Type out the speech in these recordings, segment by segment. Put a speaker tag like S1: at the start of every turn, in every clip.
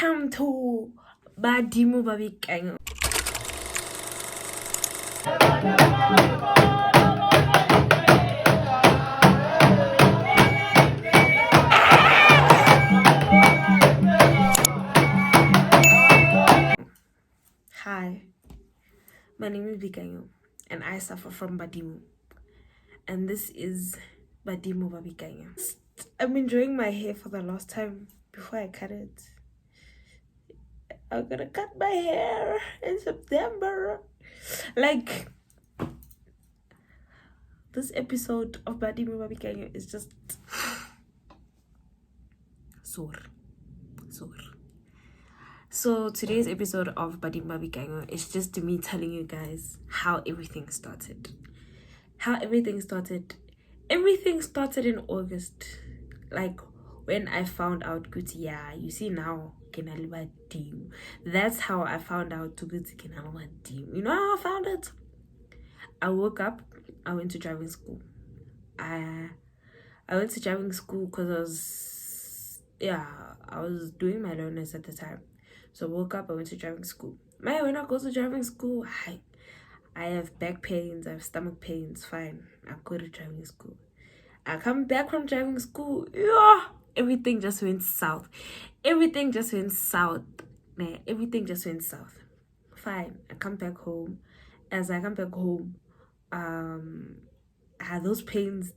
S1: Welcome to Badimo Boikanyo. Hi, my name is Boikanyo and I suffer from Badimo. And this is Badimo Boikanyo. I'm enjoying my hair for the last time before I cut it. I'm gonna cut my hair in September. Like, this episode of Badimo Boikanyo is just sore. So today's episode of Badimo Boikanyo is just me telling you guys how everything started. Everything started in August. Like, when I found out Guti, yeah, you see now, Badimo. That's how I found out to Guti Badimo. You know how I found it? I woke up, I went to driving school. I went to driving school because I was doing my learners at the time. So I woke up, I went to driving school. When I go to driving school, I have back pains, I have stomach pains, fine. I go to driving school. I come back from driving school, everything just went south. Everything just went south. Fine. I come back home. As I come back home, those pains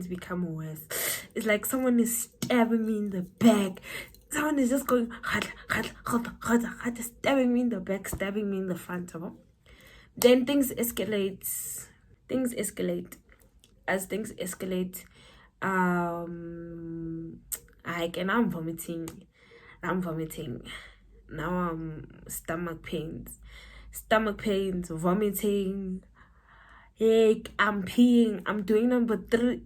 S1: become worse. It's like someone is stabbing me in the back. Someone is just going stabbing me in the back, stabbing me in the front. Then things escalate. As things escalate, I'm vomiting. Now I'm stomach pains, vomiting. I'm peeing. I'm doing number 3.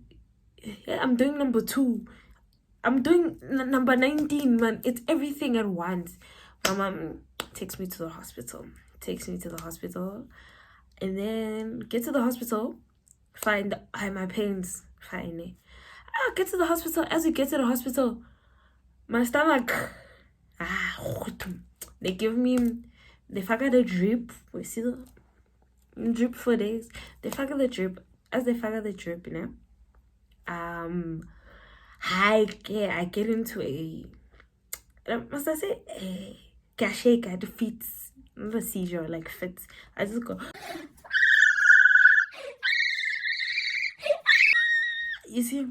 S1: I'm doing number 2. I'm doing number 19, man. It's everything at once. My mom takes me to the hospital. And then get to the hospital. Find my pains. Fine. Get to the hospital. As we get to the hospital, my stomach. They fuck the drip. We see the drip for days. They fuck the drip. As they fuck the drip, I get into must I say a shake at the feet, not a seizure, like fits. I just go. You see,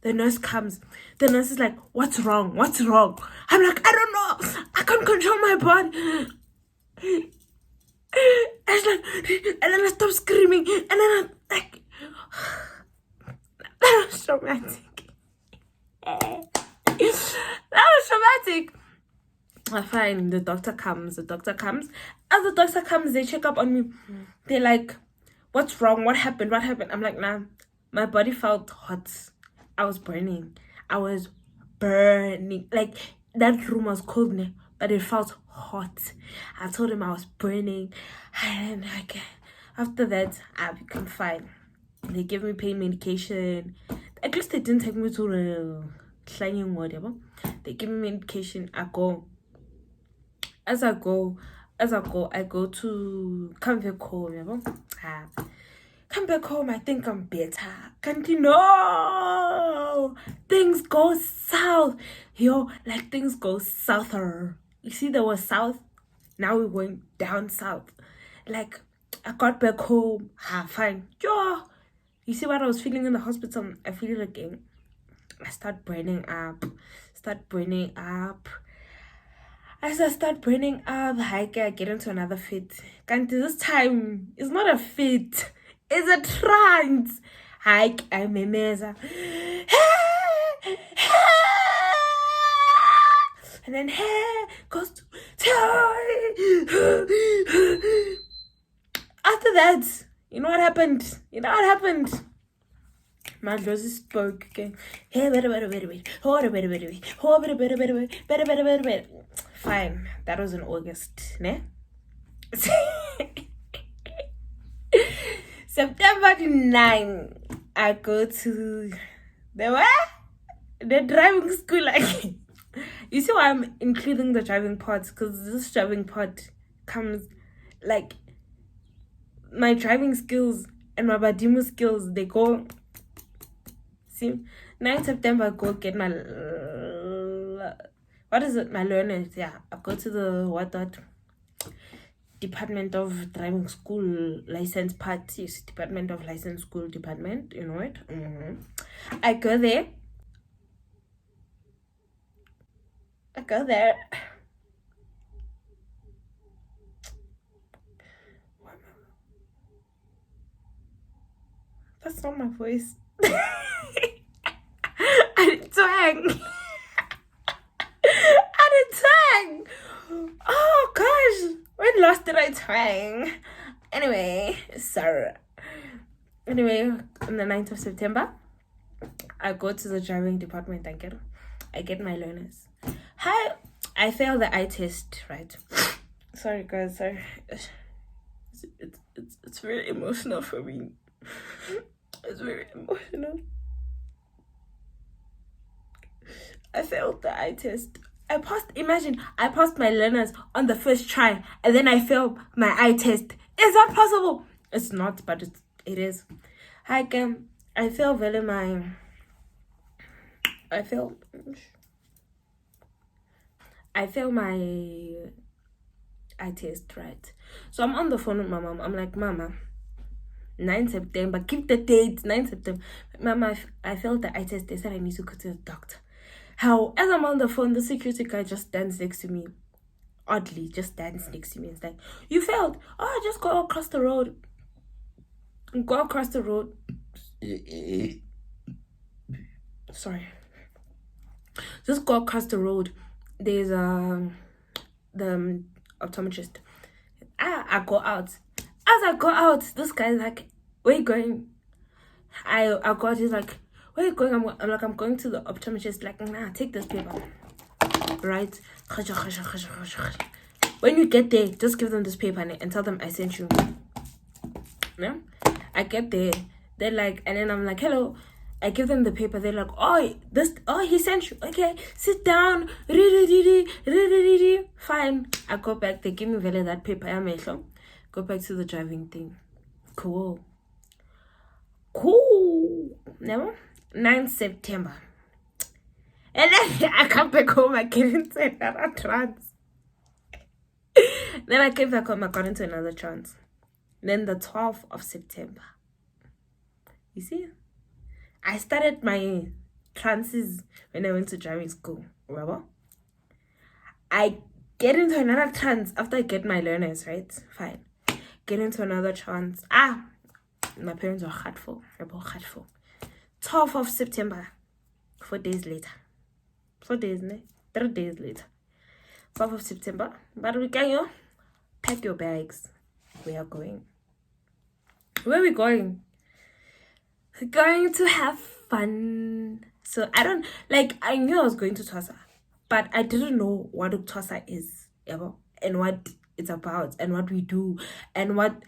S1: the nurse comes. The nurse is like, "What's wrong? I'm like, "I don't know. I can't control my body." It's like, and then I stop screaming, and then I'm like, that was traumatic. Fine, the doctor comes. As the doctor comes, they check up on me. They're like, "What's wrong? What happened?" I'm like, nah, my body felt hot. I was burning. Like, that room was cold, but it felt hot. I told him I was burning. And after that, I became fine. They gave me pain medication. At least they didn't take me to the slanging whatever. They give me medication. I go to come back home. Come back home, I think I'm better. No, things go south. Things go souther. You see, there was south. Now we're going down south. Like, I got back home. Fine. You see what I was feeling in the hospital? I feel it again. I start burning up. As I start burning up, I get into another fit. And this time, it's not a fit. It's a trance. I'm a meza. And then hair goes to after that, you know what happened? My Josie spoke again. Hey, wait. Fine. That was in August, ne? September 9, I go to the what? The driving school, like, you see why I'm including the driving part? Because this driving part comes, like, my driving skills and my Badimo skills, they go, see, 9th September, I go get my, what is it, my learners, yeah, I go to the, Department of Driving School License part, yes, Department of License School Department, you know it, I go there, that's not my voice. I didn't twang. I didn't twang. Oh gosh, when last did I twang? Anyway, sorry. Anyway, on the 9th of September, I go to the driving department. I get my learners. Hi, I failed the eye test, right? Sorry guys, sorry. It's very emotional for me. It's very emotional. I failed the eye test. I passed my learners on the first try and then I failed my eye test. Is that possible? It's not, but it is. I failed my eye test, right? So I'm on the phone with my mom. I'm like, Mama, 9 September, keep the date, 9 September. Mama, I failed the eye test. They said I need to go to the doctor. How, as I'm on the phone, the security guy just stands next to me. Oddly, just stands next to me. It's like, you failed. Oh, just go across the road. Go across the road. Sorry. Just go across the road. There's the optometrist. I go out. As I go out, this guy's like, where you going? I go out, he's like, where you going? I'm like, I'm going to the optometrist. Like, nah, take this paper. Right? When you get there, just give them this paper and tell them I sent you. Yeah? I get there. They're like, and then I'm like, hello. I give them the paper. They're like, oh, he sent you. Okay, sit down. Fine. I go back. They give me valid that paper. Go back to the driving thing. Cool. Never? 9th September. And then I come back home. I get into another trance. Then I came back home. I got into another trance. Then the 12th of September. You see? I started my trances when I went to driving school. Remember? I get into another trance after I get my learners, right? Fine. Get into another trance. My parents were heartful. 12th of September. 4 days later. 4 days, ne? 3 days later. 12th of September. Boikanyo, pack your bags. We are going. Where are we going? We're going to have fun. So I knew I was going to Thokoza, but I didn't know what Thokoza is, ever, and what it's about, and what we do, and what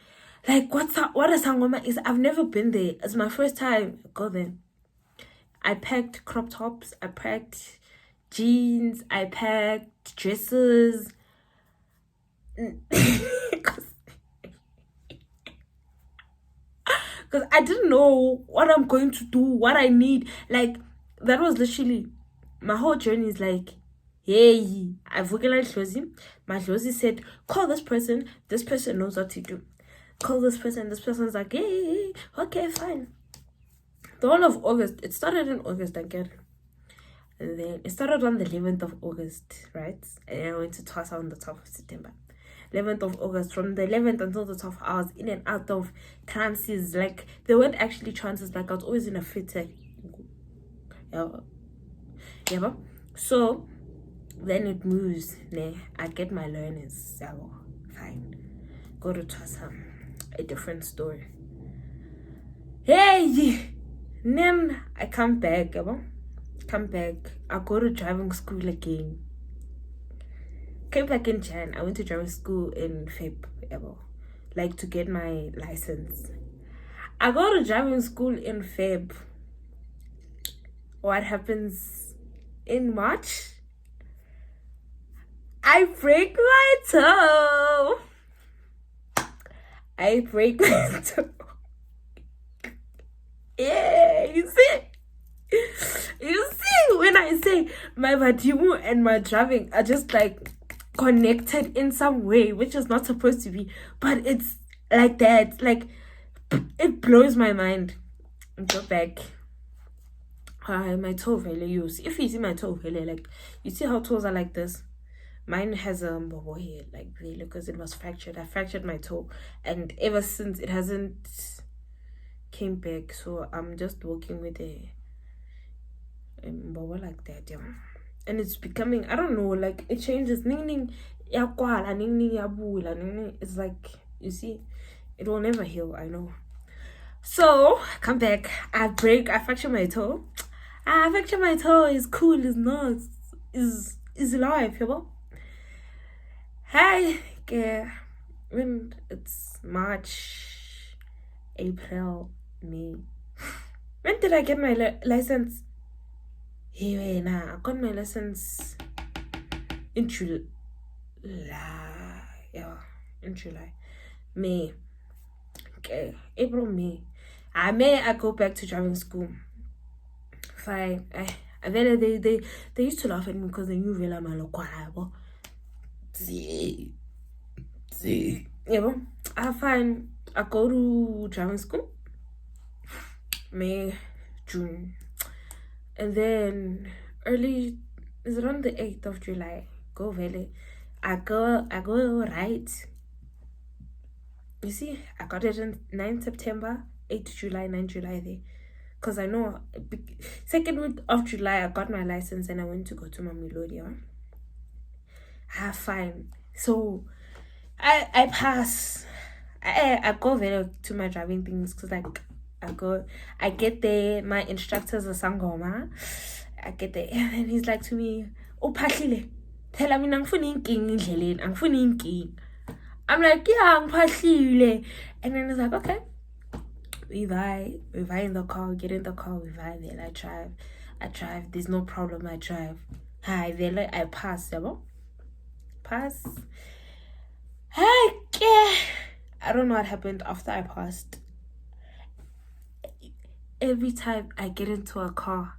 S1: a sangoma is. I've never been there. It's my first time go there. I packed crop tops, I packed jeans, I packed dresses. Because I didn't know what I'm going to do, what I need. Like, that was literally, my whole journey is like, hey, I've organized Hlozi. My Hlozi said, call this person knows what to do. Call this person's like, hey, okay, fine. The whole of August, it started in August, again. And then it started on the 11th of August, right? And I went to Thokoza on the 12th of September. 11th of August, from the 11th until the 12th, I was in and out of trances. Like, they weren't actually trances, like, I was always in a fit. Like, yeah. So, then it moves. I get my learners. Fine. Go to Thokoza. A different story. Hey! Then I come back. I go to driving school again. Came back in Jan. I went to driving school in Feb, like to get my license. I go to driving school in Feb. what happens in March? I break my toe. I break my toe. Yeah, you see? You see, when I say my Badimo and my driving are just like connected in some way, which is not supposed to be, but it's like that. Like, it blows my mind. Go back. My toe value. If you see my toe value, like, you see how toes are like this? Mine has a bobo here, like really, because it was fractured. I fractured my toe, and ever since it hasn't came back. So I'm just walking with a bobo like that, yeah. And it's becoming, I don't know, like it changes. Ning ning ya kwala, ning ning ya bula, ning ning. It's like, you see, it will never heal. I know. So come back. I fracture my toe. I fracture my toe. Is cool. Is not. Is life, you know. Hi, when it's March, April, May. When did I get my license? Hey, nah, I got my license in July. Yeah, in July. May. Okay, April, May. I go back to driving school. Fine. They used to laugh at me because they knew Vela Malokwa. See, yeah, I find I go to driving school May, June, and then early is around the 8th of July. Go Valley. I go right. You see, I got it on 9 September, 8 July, 9 July there. Because I know 2nd week of July I got my license and I went to go to Mamelodi. Fine. So I pass. I go very to my driving things because like I get there, my instructor's a sangoma. I get there and he's like to me, "Oh Pahlile, tell me angifuni inking indleleni, angifuni inking." I'm like, "Yeah, Pahlile." And then he's like, "Okay." We vibe in the car, we get in the car, we vibe there. I drive, there's no problem, I drive. Hi, there I pass, yabo. Pass. Hi, I don't know what happened after I passed. Every time I get into a car,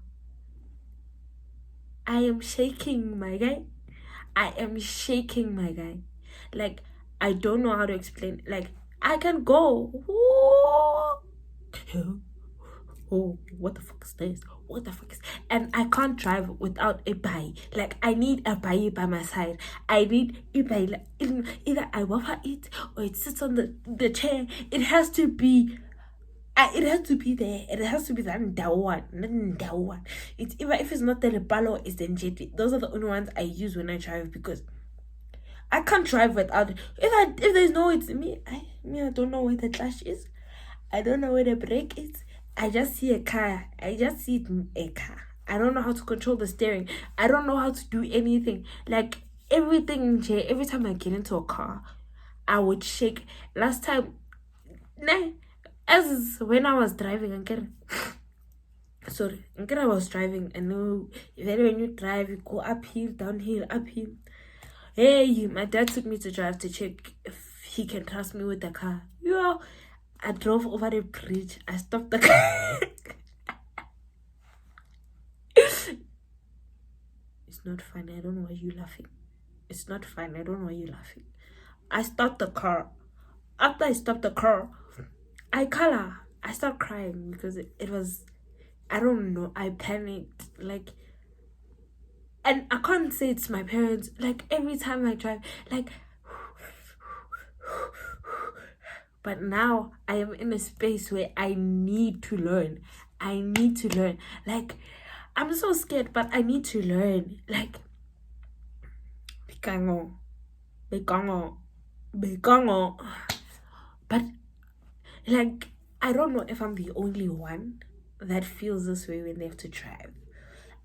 S1: I am shaking, my guy. I am shaking, my guy. Like, I don't know how to explain. Like, I can go. Oh, what the fuck is this? What the fuck is... And I can't drive without a bai. Like, I need a bai by my side. I need a bai. Like, either I wafa it or it sits on the chair. It has to be... it has to be there. It has to be that one. It's even if it's not the Lepalo, it's the Njeti. Those are the only ones I use when I drive because I can't drive without... If there's no, it's me. I don't know where the clutch is. I don't know where the brake is. I just see a car. I just see a car. I don't know how to control the steering. I don't know how to do anything. Like, everything, every time I get into a car, I would shake. Last time, as when I was driving, I was driving, and then when you drive, you go uphill, downhill, uphill. Hey, my dad took me to drive to check if he can trust me with the car. Yeah. I drove over the bridge. I stopped the car. It's not funny. I don't know why you're laughing. It's not funny. I don't know why you're laughing. I stopped the car. After I stopped the car, I start crying because it was, I don't know, I panicked. Like, and I can't say it's my parents. Like, every time I drive, like, but now I am in a space where I need to learn. Like, I'm so scared, but I need to learn. Like, Boikanyo. But, like, I don't know if I'm the only one that feels this way when they have to drive.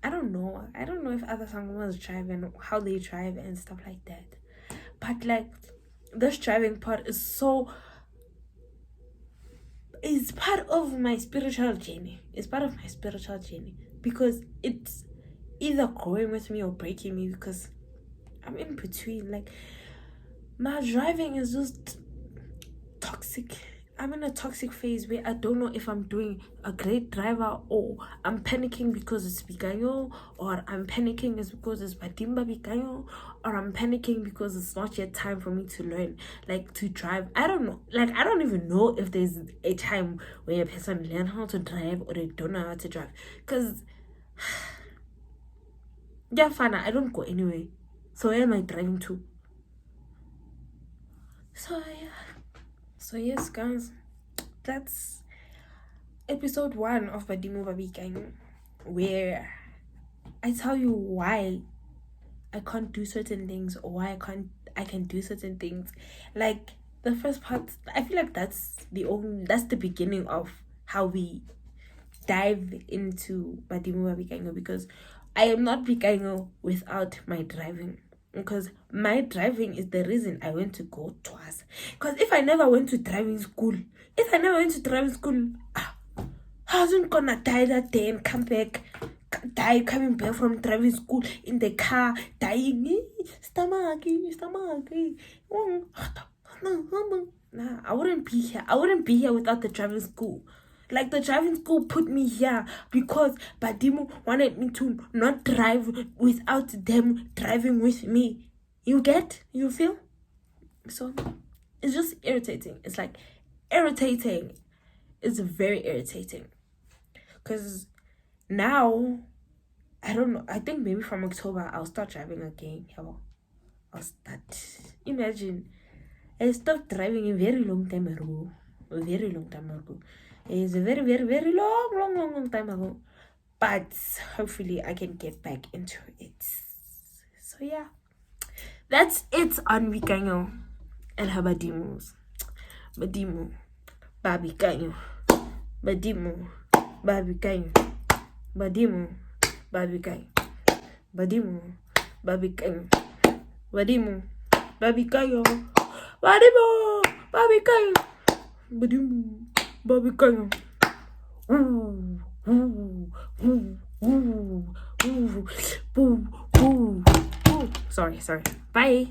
S1: I don't know if other sangomas drive and how they drive and stuff like that. But, like, this driving part is part of my spiritual journey. It's part of my spiritual journey. because it's either growing with me or breaking me, because I'm in between. Like, my driving is just toxic. I'm in a toxic phase where I don't know if I'm doing a great driver, or I'm panicking because it's Boikanyo, or I'm panicking is because it's Badimba Boikanyo, or I'm panicking because it's not yet time for me to learn, like, to drive. I don't know. Like, I don't even know if there's a time when a person learn how to drive or they don't know how to drive. Because, yeah, fine, I don't go anyway. So where am I driving to? So, yeah. So, yes, guys. That's episode 1 of Badimo Boikanyo, where I tell you why I can't do certain things, or why I can do certain things. Like, the first part, I feel like that's the beginning of how we dive into Badimo Boikanyo, because I am not Boikanyo without my driving. Because my driving is the reason I went to go twice. Because if I never went to driving school, I wasn't gonna die that day and come back, coming back from driving school in the car, dying, stomach. Nah, I wouldn't be here. I wouldn't be here without the driving school. Like, the driving school put me here because Badimo wanted me to not drive without them driving with me. You get? You feel? So, it's just irritating. It's like irritating. It's very irritating. Because now, I don't know. I think maybe from October, I'll start driving again. I'll start. Imagine. I stopped driving a very long time ago. It's a very, very, very long time ago. But hopefully I can get back into it. So yeah. That's it on Boikanyo and her Badimos. Badimo. Boikanyo. Badimo. Boikanyo. Badimo. Boikanyo. Badimo. Boikanyo. Badimo. Boikanyo. Badimo. Boikanyo. Badimo. Boikanyo. Sorry. Bye.